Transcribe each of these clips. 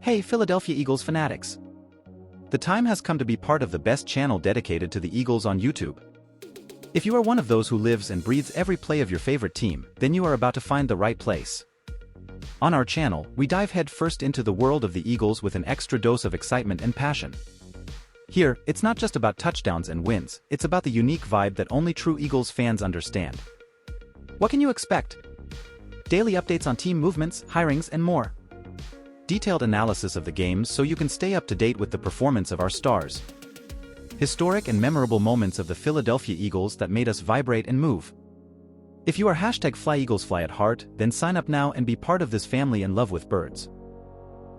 Hey Philadelphia Eagles fanatics! The time has come to be part of the best channel dedicated to the Eagles on YouTube. If you are one of those who lives and breathes every play of your favorite team, then you are about to find the right place. On our channel, we dive headfirst into the world of the Eagles with an extra dose of excitement and passion. Here, it's not just about touchdowns and wins, it's about the unique vibe that only true Eagles fans understand. What can you expect? Daily updates on team movements, hirings, and more. Detailed analysis of the games so you can stay up to date with the performance of our stars. Historic and memorable moments of the Philadelphia Eagles that made us vibrate and move. If you are #FlyEaglesFly at heart, then sign up now and be part of this family in love with birds.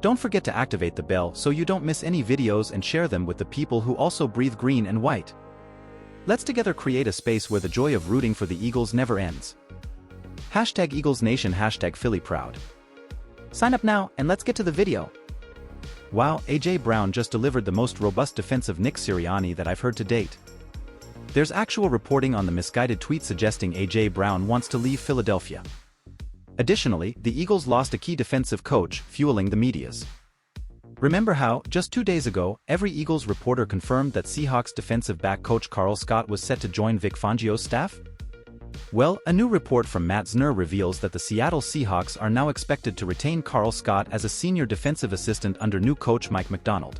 Don't forget to activate the bell so you don't miss any videos and share them with the people who also breathe green and white. Let's together create a space where the joy of rooting for the Eagles never ends. #EaglesNation #PhillyProud. Sign up now and let's get to the video. Wow, A.J. Brown just delivered the most robust defense of Nick Sirianni that I've heard to date. There's actual reporting on the misguided tweet suggesting A.J. Brown wants to leave Philadelphia. Additionally, the Eagles lost a key defensive coach, fueling the medias. Remember how, just 2 days ago, every Eagles reporter confirmed that Seahawks defensive back coach Carl Scott was set to join Vic Fangio's staff? Well, a new report from Matt Znur reveals that the Seattle Seahawks are now expected to retain Carl Scott as a senior defensive assistant under new coach Mike Macdonald.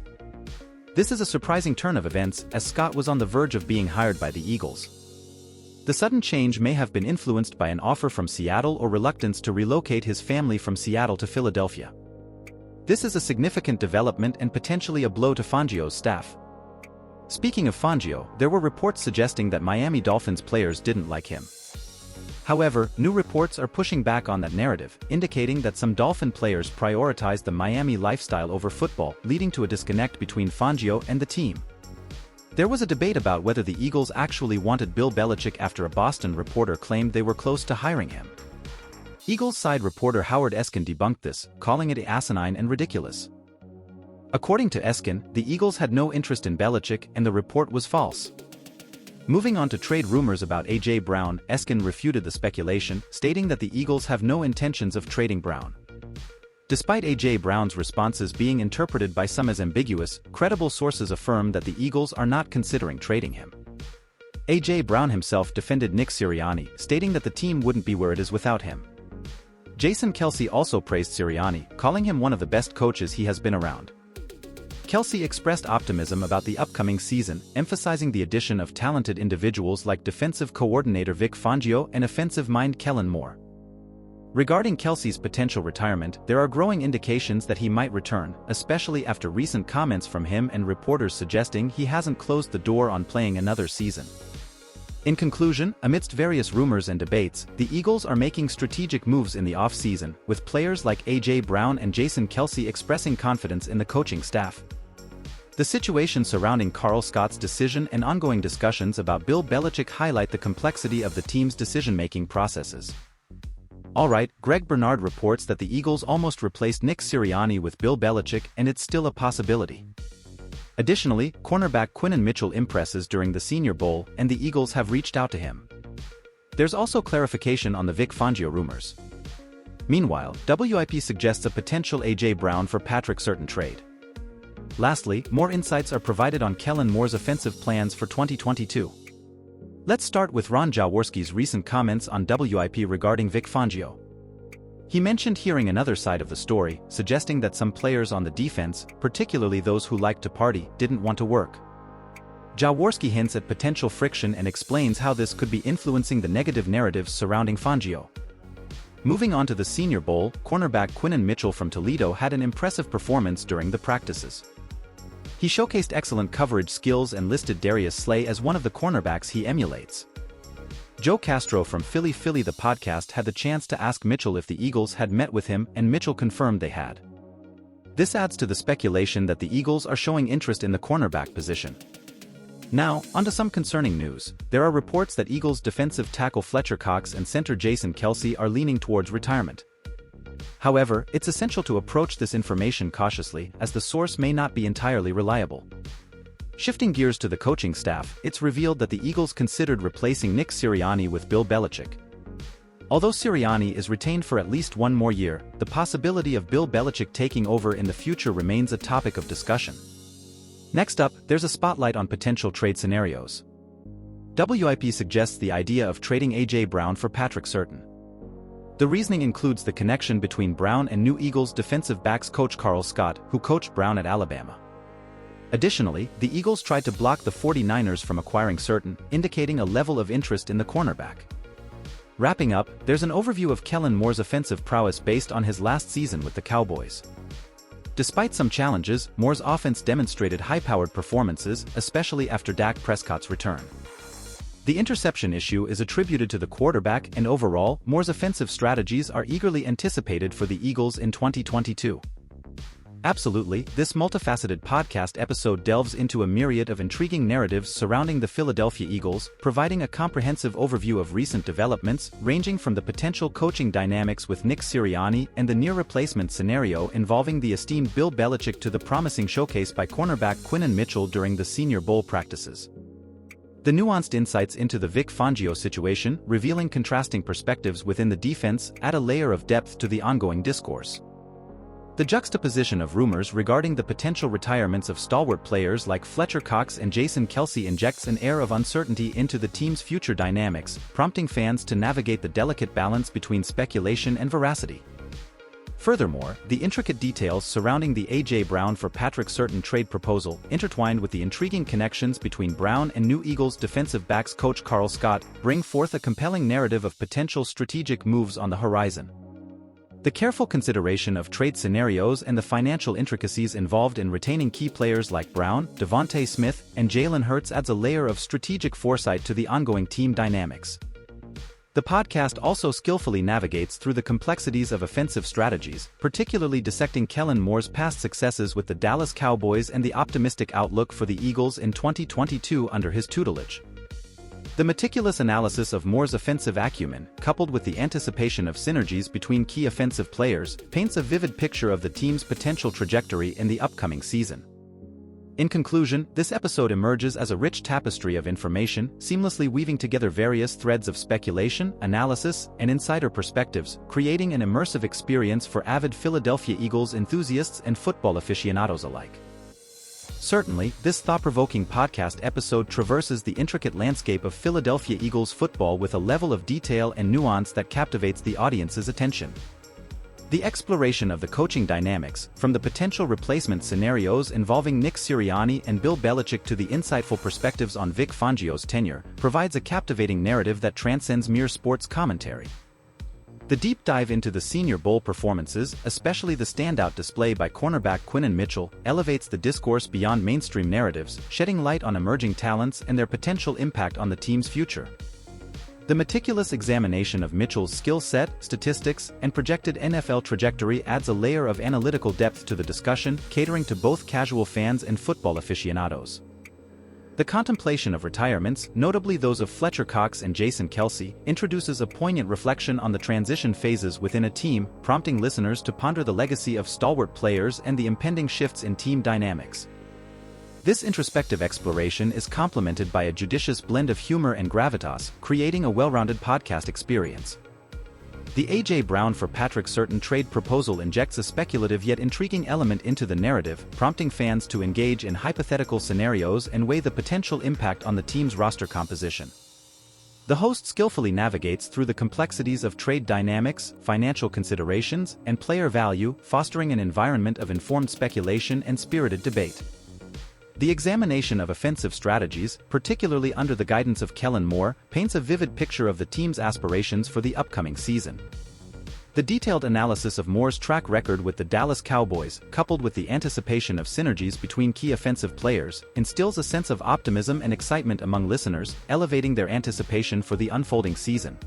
This is a surprising turn of events, as Scott was on the verge of being hired by the Eagles. The sudden change may have been influenced by an offer from Seattle or reluctance to relocate his family from Seattle to Philadelphia. This is a significant development and potentially a blow to Fangio's staff. Speaking of Fangio, there were reports suggesting that Miami Dolphins players didn't like him. However, new reports are pushing back on that narrative, indicating that some Dolphin players prioritize the Miami lifestyle over football, leading to a disconnect between Fangio and the team. There was a debate about whether the Eagles actually wanted Bill Belichick after a Boston reporter claimed they were close to hiring him. Eagles side reporter Howard Eskin debunked this, calling it asinine and ridiculous. According to Eskin, the Eagles had no interest in Belichick and the report was false. Moving on to trade rumors about A.J. Brown, Eskin refuted the speculation, stating that the Eagles have no intentions of trading Brown. Despite A.J. Brown's responses being interpreted by some as ambiguous, credible sources affirm that the Eagles are not considering trading him. A.J. Brown himself defended Nick Sirianni, stating that the team wouldn't be where it is without him. Jason Kelce also praised Sirianni, calling him one of the best coaches he has been around. Kelce expressed optimism about the upcoming season, emphasizing the addition of talented individuals like defensive coordinator Vic Fangio and offensive mind Kellen Moore. Regarding Kelce's potential retirement, there are growing indications that he might return, especially after recent comments from him and reporters suggesting he hasn't closed the door on playing another season. In conclusion, amidst various rumors and debates, the Eagles are making strategic moves in the off-season, with players like A.J. Brown and Jason Kelce expressing confidence in the coaching staff. The situation surrounding Carl Scott's decision and ongoing discussions about Bill Belichick highlight the complexity of the team's decision-making processes. Alright, Greg Bernard reports that the Eagles almost replaced Nick Sirianni with Bill Belichick and it's still a possibility. Additionally, cornerback Quinton Mitchell impresses during the Senior Bowl and the Eagles have reached out to him. There's also clarification on the Vic Fangio rumors. Meanwhile, WIP suggests a potential A.J. Brown for Patrick Surtain trade. Lastly, more insights are provided on Kellen Moore's offensive plans for 2022. Let's start with Ron Jaworski's recent comments on WIP regarding Vic Fangio. He mentioned hearing another side of the story, suggesting that some players on the defense, particularly those who like to party, didn't want to work. Jaworski hints at potential friction and explains how this could be influencing the negative narratives surrounding Fangio. Moving on to the Senior Bowl, cornerback Quinton Mitchell from Toledo had an impressive performance during the practices. He showcased excellent coverage skills and listed Darius Slay as one of the cornerbacks he emulates. Joe Castro from Philly the podcast had the chance to ask Mitchell if the Eagles had met with him and Mitchell confirmed they had. This adds to the speculation that the Eagles are showing interest in the cornerback position. Now, onto some concerning news. There are reports that Eagles defensive tackle Fletcher Cox and center Jason Kelce are leaning towards retirement. However, it's essential to approach this information cautiously as the source may not be entirely reliable. Shifting gears to the coaching staff, it's revealed that the Eagles considered replacing Nick Sirianni with Bill Belichick. Although Sirianni is retained for at least one more year, the possibility of Bill Belichick taking over in the future remains a topic of discussion. Next up, there's a spotlight on potential trade scenarios. WIP suggests the idea of trading A.J. Brown for Patrick Surtain. The reasoning includes the connection between Brown and New Eagles defensive backs coach Carl Scott, who coached Brown at Alabama. Additionally, the Eagles tried to block the 49ers from acquiring Surtain, indicating a level of interest in the cornerback. Wrapping up, there's an overview of Kellen Moore's offensive prowess based on his last season with the Cowboys. Despite some challenges, Moore's offense demonstrated high-powered performances, especially after Dak Prescott's return. The interception issue is attributed to the quarterback, and overall, Moore's offensive strategies are eagerly anticipated for the Eagles in 2022. Absolutely, this multifaceted podcast episode delves into a myriad of intriguing narratives surrounding the Philadelphia Eagles, providing a comprehensive overview of recent developments, ranging from the potential coaching dynamics with Nick Sirianni and the near-replacement scenario involving the esteemed Bill Belichick to the promising showcase by cornerback Quinton Mitchell during the Senior Bowl practices. The nuanced insights into the Vic Fangio situation, revealing contrasting perspectives within the defense, add a layer of depth to the ongoing discourse. The juxtaposition of rumors regarding the potential retirements of stalwart players like Fletcher Cox and Jason Kelce injects an air of uncertainty into the team's future dynamics, prompting fans to navigate the delicate balance between speculation and veracity. Furthermore, the intricate details surrounding the A.J. Brown for Patrick Surtain trade proposal, intertwined with the intriguing connections between Brown and New Eagles defensive backs coach Carl Scott, bring forth a compelling narrative of potential strategic moves on the horizon. The careful consideration of trade scenarios and the financial intricacies involved in retaining key players like Brown, Devontae Smith, and Jalen Hurts adds a layer of strategic foresight to the ongoing team dynamics. The podcast also skillfully navigates through the complexities of offensive strategies, particularly dissecting Kellen Moore's past successes with the Dallas Cowboys and the optimistic outlook for the Eagles in 2022 under his tutelage. The meticulous analysis of Moore's offensive acumen, coupled with the anticipation of synergies between key offensive players, paints a vivid picture of the team's potential trajectory in the upcoming season. In conclusion, this episode emerges as a rich tapestry of information, seamlessly weaving together various threads of speculation, analysis, and insider perspectives, creating an immersive experience for avid Philadelphia Eagles enthusiasts and football aficionados alike. Certainly, this thought-provoking podcast episode traverses the intricate landscape of Philadelphia Eagles football with a level of detail and nuance that captivates the audience's attention. The exploration of the coaching dynamics, from the potential replacement scenarios involving Nick Sirianni and Bill Belichick to the insightful perspectives on Vic Fangio's tenure, provides a captivating narrative that transcends mere sports commentary. The deep dive into the Senior Bowl performances, especially the standout display by cornerback Quinton Mitchell, elevates the discourse beyond mainstream narratives, shedding light on emerging talents and their potential impact on the team's future. The meticulous examination of Mitchell's skill set, statistics, and projected NFL trajectory adds a layer of analytical depth to the discussion, catering to both casual fans and football aficionados. The contemplation of retirements, notably those of Fletcher Cox and Jason Kelce, introduces a poignant reflection on the transition phases within a team, prompting listeners to ponder the legacy of stalwart players and the impending shifts in team dynamics. This introspective exploration is complemented by a judicious blend of humor and gravitas, creating a well-rounded podcast experience. The A.J. Brown for Patrick Surtain trade proposal injects a speculative yet intriguing element into the narrative, prompting fans to engage in hypothetical scenarios and weigh the potential impact on the team's roster composition. The host skillfully navigates through the complexities of trade dynamics, financial considerations, and player value, fostering an environment of informed speculation and spirited debate. The examination of offensive strategies, particularly under the guidance of Kellen Moore, paints a vivid picture of the team's aspirations for the upcoming season. The detailed analysis of Moore's track record with the Dallas Cowboys, coupled with the anticipation of synergies between key offensive players, instills a sense of optimism and excitement among listeners, elevating their anticipation for the unfolding season.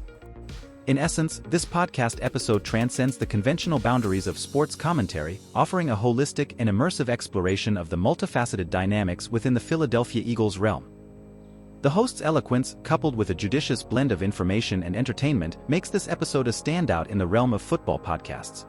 In essence, this podcast episode transcends the conventional boundaries of sports commentary, offering a holistic and immersive exploration of the multifaceted dynamics within the Philadelphia Eagles realm. The host's eloquence, coupled with a judicious blend of information and entertainment, makes this episode a standout in the realm of football podcasts.